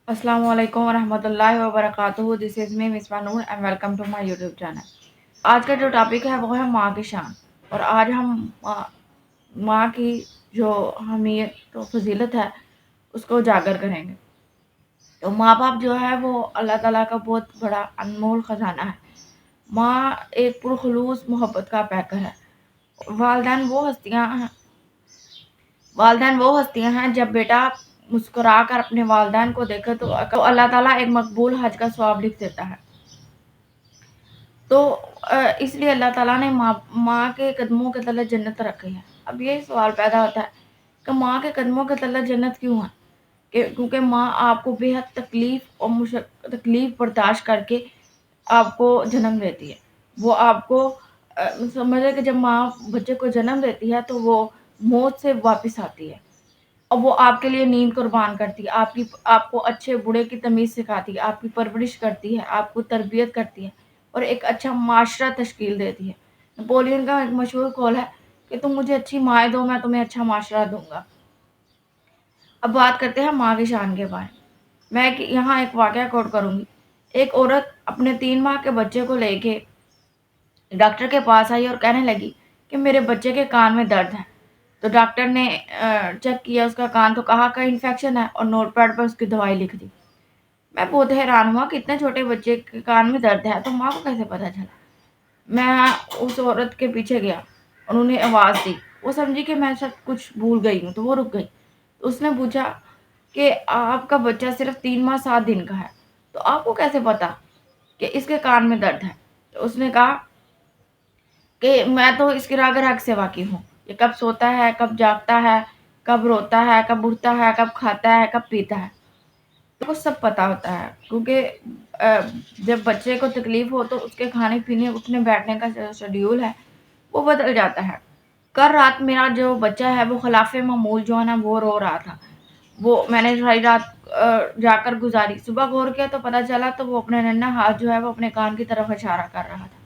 अस्सलाम वालेकुम वरहमतुल्लाहि वबरकातुहू। This is me Misbah Noor and welcome to my YouTube channel. आज का जो टॉपिक है वो है माँ की शान। और आज हम माँ की जो अहमियत तो फजीलत है उसको उजागर करेंगे। तो माँ बाप जो है वो अल्लाह ताला का बहुत बड़ा अनमोल ख़जाना है। माँ एक पुरखलूस मोहब्बत का पैकर है। वालदैन वो हस्तियाँ हैं वालदैन वो हस्तियाँ हैं जब बेटा मुस्कुरा कर अपने वालदैन को देखे तो अल्लाह ताला एक मकबूल हज का सवाब लिख देता है। तो इसलिए अल्लाह ताला ने माँ के कदमों के तले जन्नत रखी है। अब ये सवाल पैदा होता है कि माँ के कदमों के तले जन्नत क्यों है? क्योंकि माँ आपको बेहद तकलीफ और तकलीफ बर्दाश्त करके आपको जन्म देती है। वो आपको समझे कि जब माँ बच्चे को जन्म देती है तो वो मौत से वापस आती है और वो आपके लिए नींद कुर्बान करती है, आपको अच्छे बुरे की तमीज़ सिखाती है, आपकी परवरिश करती है, आपको तरबियत करती है और एक अच्छा माशरा तश्कील देती है। नेपोलियन का एक मशहूर कौल है कि तुम मुझे अच्छी माएँ दो, मैं तुम्हें अच्छा माशरा दूँगा। अब बात करते हैं माँ की शान के बारे में। मैं यहाँ एक वाक़या कोट करूँगी। एक औरत अपने 3 माह के बच्चे को लेके डॉक्टर के पास आई और कहने लगी कि मेरे बच्चे के कान में दर्द है। तो डॉक्टर ने चेक किया उसका कान तो कहा का इन्फेक्शन है और नोटपैड पर उसकी दवाई लिख दी। मैं बहुत हैरान हुआ कि इतने छोटे बच्चे के कान में दर्द है तो माँ को कैसे पता चला। मैं उस औरत के पीछे गया, उन्होंने आवाज़ दी। वो समझी कि मैं सब कुछ भूल गई हूँ तो वो रुक गई। तो उसने पूछा कि आपका बच्चा सिर्फ 3 माह 7 दिन का है, तो आपको कैसे पता कि इसके कान में दर्द है? तो उसने कहा कि मैं तो इसकी राग-राग से वाकिफ़ हूँ। ये कब सोता है, कब जागता है, कब रोता है, कब उठता है, कब खाता है, कब पीता है। को सब पता होता है क्योंकि जब बच्चे को तकलीफ़ हो तो उसके खाने-पीने, उठने-बैठने का जो शेड्यूल है, वो बदल जाता है। कल रात मेरा जो बच्चा है वो खिलाफ़े मामूल जो है ना वो रो रहा था। वो मैंने सारी रात जाकर गुज़ारी। सुबह गौर किया तो पता चला तो वो अपने नन्हा हाथ जो है वो अपने कान की तरफ इशारा कर रहा था।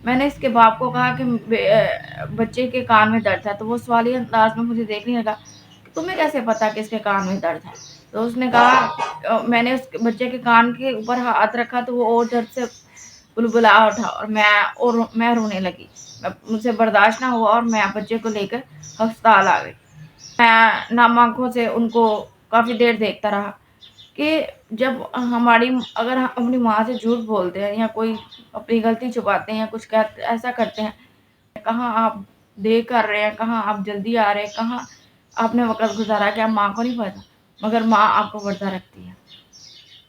मैंने इसके बाप को कहा कि बच्चे के कान में दर्द है, तो वो सवालिया अंदाज़ में मुझे देखने लगा, तुम्हें कैसे पता कि इसके कान में दर्द है? तो उसने कहा मैंने उस बच्चे के कान के ऊपर हाथ रखा तो वो और दर्द से बुलबुला उठा और मैं रोने लगी। मुझसे बर्दाश्त ना हुआ और मैं बच्चे को लेकर अस्पताल आ गई। मैं नम आँखों से उनको काफ़ी देर देखता रहा कि जब अगर हम अपनी माँ से झूठ बोलते हैं या कोई अपनी गलती छुपाते हैं या कुछ ऐसा करते हैं, कहाँ आप देर कर रहे हैं, कहाँ आप जल्दी आ रहे हैं, कहाँ आपने वक़्त गुज़ारा, क्या माँ को नहीं पता? मगर माँ आपको पर्दा रखती है।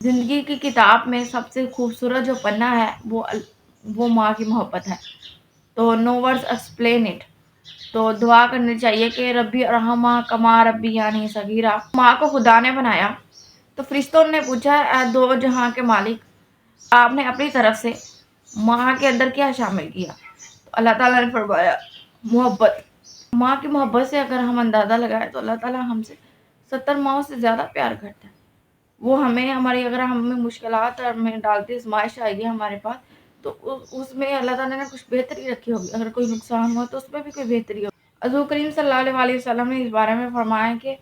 ज़िंदगी की किताब में सबसे खूबसूरत जो पन्ना है वो माँ की मोहब्बत है। तो नो वर्ड्स एक्सप्लेन इट। तो दुआ करनी चाहिए कि रब्बी अरहमा कमा रब्बी यानी सगीरा। माँ को खुदा ने बनाया तो फरिश्तों ने पूछा दो जहां के मालिक, आपने अपनी तरफ से माँ के अंदर क्या शामिल किया? तो अल्लाह ताला ने फरमाया मोहब्बत। माँ की मोहब्बत से अगर हम अंदाज़ा लगाएं तो अल्लाह ताला हमसे 70 माओं से ज़्यादा प्यार करता है। वो हमें अगर हमें मुश्किलात में डालती आज़माइश आएगी हमारे पास तो उसमें अल्लाह ताला ने कुछ बेहतरी रखी होगी। अगर कोई नुकसान हुआ तो उसमें भी कोई बेहतरी होगी। हज़ूर करीम सल्लल्लाहु अलैहि वसल्लम ने इस बारे में फरमाया कि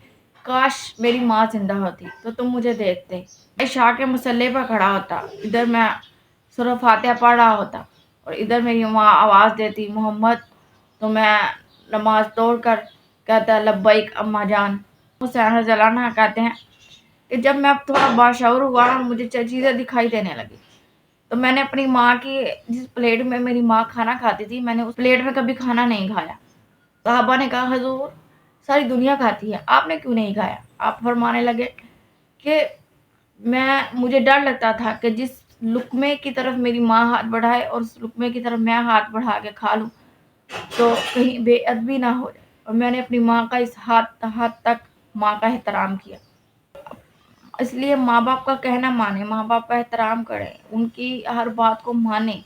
काश मेरी माँ ज़िंदा होती तो तुम मुझे देखते। मैं इशा के मुसल्ले पर खड़ा होता, इधर मैं सूरह फातिहा पढ़ रहा होता और इधर मेरी माँ आवाज़ देती मोहम्मद, तो मैं नमाज़ तोड़ कर कहता लब्बैक अम्मा जान। हुसैन रज़ियल्लाहु अन्हु कहते हैं कि जब मैं थोड़ा बाशऊर हुआ और मुझे चीज़ें दिखाई देने लगी, तो मैंने अपनी माँ की जिस प्लेट में मेरी माँ खाना खाती थी, मैंने उस प्लेट में कभी खाना नहीं खाया। साहबा ने कहा हज़ूर सारी दुनिया खाती है, आपने क्यों नहीं खाया? आप फरमाने लगे कि मुझे डर लगता था कि जिस लुक़्मे की तरफ मेरी माँ हाथ बढ़ाए और उस लुक़्मे की तरफ मैं हाथ बढ़ा के खा लूँ, तो कहीं बेअदबी ना हो जाए। और मैंने अपनी माँ का इस हद तक माँ का एहतराम किया। इसलिए माँ-बाप का कहना मानें, माँ-बाप का एहतराम करें, उनकी हर बात को मानें।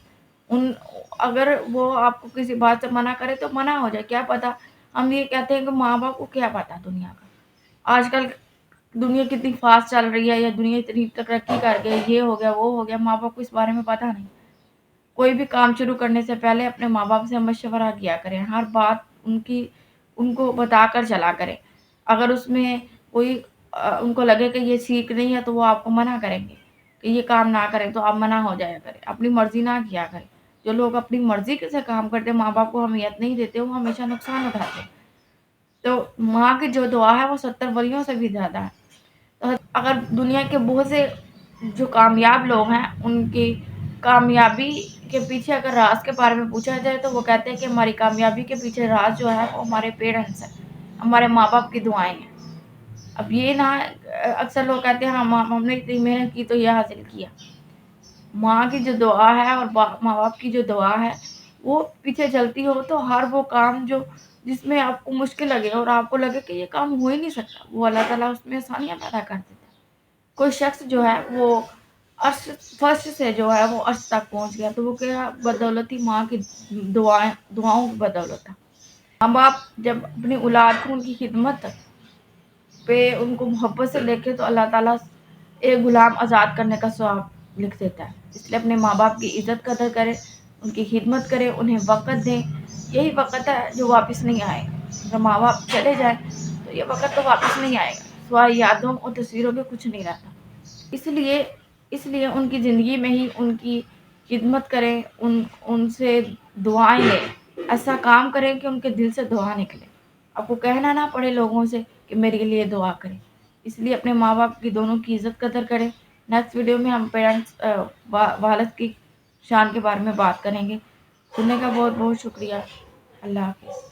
अगर वो आपको किसी बात से मना करे तो मना हो जाए, क्या पता। हम ये कहते हैं कि माँ-बाप को क्या पता दुनिया का। आजकल दुनिया कितनी फ़ास्ट चल रही है या दुनिया इतनी तरक्की कर गई, ये हो गया, वो हो गया, माँ-बाप को इस बारे में पता नहीं। कोई भी काम शुरू करने से पहले अपने माँ-बाप से मशवरा किया करें, हर बात उनको बताकर चला करें। अगर उसमें कोई ان کو لگے کہ یہ ٹھیک نہیں ہے تو وہ آپ کو منع کریں گے کہ یہ کام نہ کریں، تو آپ منع ہو جایا کریں، اپنی مرضی نہ کیا کریں۔ جو لوگ اپنی مرضی سے کام کرتے، ماں باپ کو اہمیت نہیں دیتے، وہ ہمیشہ نقصان اٹھاتے ہیں۔ تو ماں کی جو دعا ہے وہ 70 ولیوں سے بھی زیادہ ہے۔ تو اگر دنیا کے بہت سے جو کامیاب لوگ ہیں، ان کی کامیابی کے پیچھے اگر راز کے بارے میں پوچھا جائے تو وہ کہتے ہیں کہ ہماری کامیابی کے پیچھے راز جو ہے وہ ہمارے پیرنٹس ہیں، ہمارے ماں باپ کی دعائیں ہیں۔ اب یہ نہ اکثر لوگ کہتے ہیں ہم نے اتنی محنت کی تو یہ حاصل کیا۔ ماں کی جو دعا ہے اور ماں باپ کی جو دعا ہے وہ پیچھے چلتی ہو تو ہر وہ کام جس میں آپ کو مشکل لگے اور آپ کو لگے کہ یہ کام ہو ہی نہیں سکتا، وہ اللہ تعالیٰ اس میں آسانیاں پیدا کر دیتا ہے۔ کوئی شخص جو ہے وہ عرش فرش سے جو ہے وہ عرش تک پہنچ گیا تو وہ کیا بدولت ہی ماں کی دعاؤں کی بدولت ہے۔ ماں باپ جب اپنی اولاد کو ان کی خدمت پہ ان کو محبت سے دیکھے تو اللہ تعالیٰ ایک غلام آزاد کرنے کا ثواب لکھ دیتا ہے۔ اس لیے اپنے ماں باپ کی عزت قدر کرے، ان کی خدمت کرے، انہیں وقت دیں۔ یہی وقت ہے جو واپس نہیں آئے گا۔ اگر ماں باپ چلے جائیں تو یہ وقت تو واپس نہیں آئے گا، سوائے یادوں اور تصویروں کے کچھ نہیں رہتا۔ اس لیے ان کی زندگی میں ہی ان کی خدمت کریں، ان سے دعائیں لیں، ایسا کام کریں کہ ان کے دل سے دعا نکلے، آپ کو کہنا نہ پڑے لوگوں سے کہ میرے لیے دعا کریں۔ اس لیے اپنے ماں باپ کی دونوں کی عزت قدر کریں۔ نیکسٹ ویڈیو میں ہم پیرنٹس والد کی شان کے بارے میں بات کریں گے۔ سننے کا بہت بہت شکریہ۔ اللہ حافظ۔